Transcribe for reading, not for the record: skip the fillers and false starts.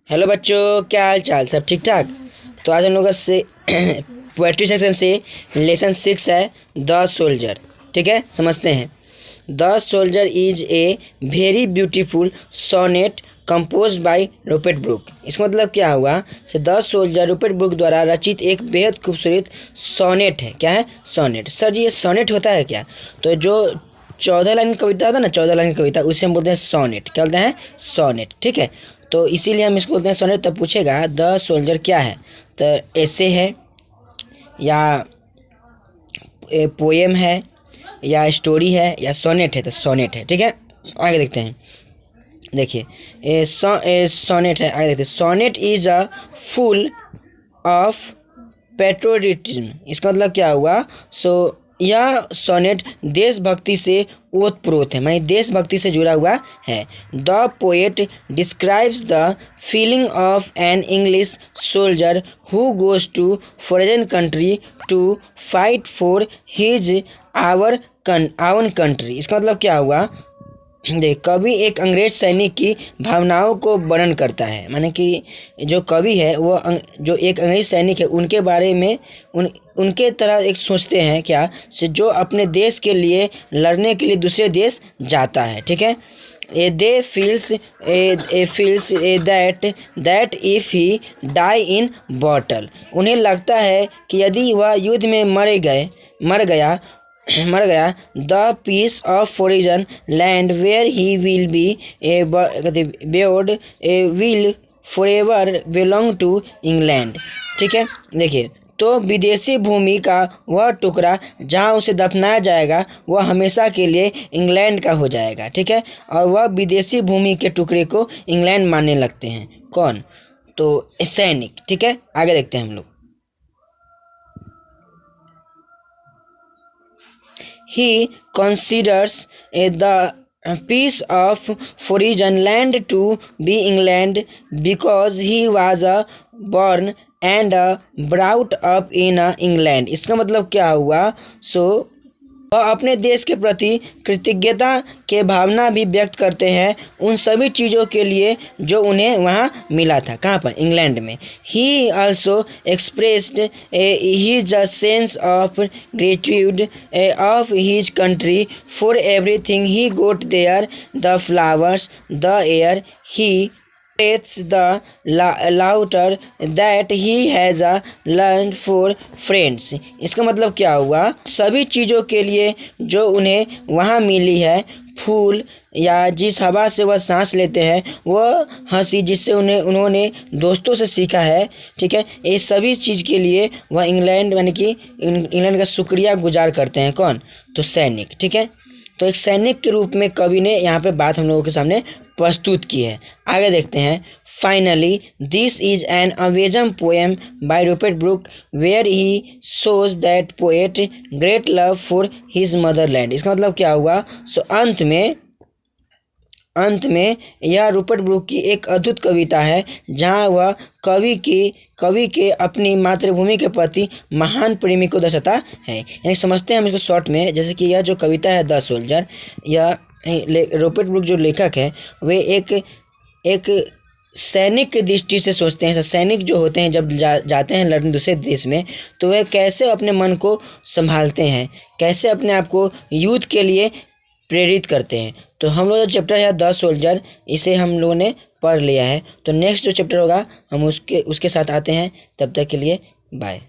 Hello बच्चों, क्या हाल चाल? सब ठीक ठाक। तो आज हम लोग से पोएट्री सेक्शन से लेसन 6 है द सोल्जर। ठीक है, समझते हैं। The soldier is a very beautiful sonnet compose by Rupert Brooke. इसका मतलब क्या हुआ? द सोल्जर रूपर्ट ब्रूक द्वारा रचित एक बेहद खूबसूरत सोनेट है। क्या है? सोनेट। सर जी, ये सोनेट होता है क्या? तो जो 14 लाइन की कविता होता है ना, 14 लाइन की कविता, उसे हम बोलते हैं सोनेट। क्या बोलते हैं? सोनेट। ठीक है, तो इसीलिए हम इसको बोलते हैं सोनेट। तब पूछेगा द सोल्जर क्या है, तो ऐसे है या पोएम है या स्टोरी है या सोनेट है, तो सोनेट है। ठीक है, आगे देखते हैं। देखिए सोनेट है, आगे देखते हैं। Sonnet is a full of patriotism. इसका मतलब क्या हुआ? यह सोनेट देशभक्ति से ओतप्रोत है, मानी देशभक्ति से जुड़ा हुआ है। The poet describes the feeling of an English soldier who goes to foreign country to fight for his our country. इसका मतलब क्या हुआ? देख, कवि एक अंग्रेज सैनिक की भावनाओं को वर्णन करता है। माने कि जो कवि है वो जो एक अंग्रेज सैनिक है उनके बारे में उनके तरह एक सोचते हैं क्या, जो अपने देश के लिए लड़ने के लिए दूसरे देश जाता है। ठीक है, they feels that if he die in bottle. उन्हें लगता है कि यदि वह युद्ध में मर गया the piece of foreign land where he will be buried will forever belong to England. ठीक है, देखिए, तो विदेशी भूमि का वह टुकड़ा जहाँ उसे दफनाया जाएगा वह हमेशा के लिए इंग्लैंड का हो जाएगा। ठीक है, और वह विदेशी भूमि के टुकड़े को इंग्लैंड मानने लगते हैं। कौन? तो सैनिक। ठीक है, आगे देखते हैं हम लोग। He considers the piece of foreign land to be England because he was born and brought up in England। इसका मतलब क्या हुआ? वह अपने देश के प्रति कृतज्ञता के भावना भी व्यक्त करते हैं उन सभी चीज़ों के लिए जो उन्हें वहाँ मिला था। कहाँ पर? इंग्लैंड में। He also expressed his sense of gratitude of his country for everything he got there, the flowers, the air. He breathes the laughter that he has learned for friends। इसका मतलब क्या हुआ? सभी चीज़ों के लिए जो उन्हें वहाँ मिली है, फूल या जिस हवा से वह सांस लेते हैं, वह हंसी जिससे उन्होंने दोस्तों से सीखा है। ठीक है, ये सभी चीज़ के लिए वह इंग्लैंड यानी कि इंग्लैंड का शुक्रिया गुजार करते हैं। कौन? तो सैनिक। ठीक है, तो एक सैनिक के रूप में कवि ने यहाँ पे बात हम लोगों के सामने प्रस्तुत की है। आगे देखते हैं। Finally this is an amazing poem by Rupert Brooke where he shows that poet great love for his motherland. इसका मतलब क्या हुआ? अंत में यह रूपर्ट ब्रूक की एक अद्भुत कविता है जहाँ वह कवि के अपनी मातृभूमि के प्रति महान प्रेमी को दर्शाता है। यानी समझते हैं हम इसको शॉर्ट में, जैसे कि यह जो कविता है द सोल्जर, यह रूपर्ट ब्रूक जो लेखक है वे एक सैनिक की दृष्टि से सोचते हैं। सैनिक जो होते हैं जब जाते हैं लड़ने दूसरे देश में, तो वे कैसे अपने मन को संभालते हैं, कैसे अपने आप को युद्ध के लिए प्रेरित करते हैं। तो हम लोग जो चैप्टर है द सोल्जर, इसे हम लोगों ने पढ़ लिया है। तो नेक्स्ट जो चैप्टर होगा हम उसके साथ आते हैं। तब तक के लिए बाय।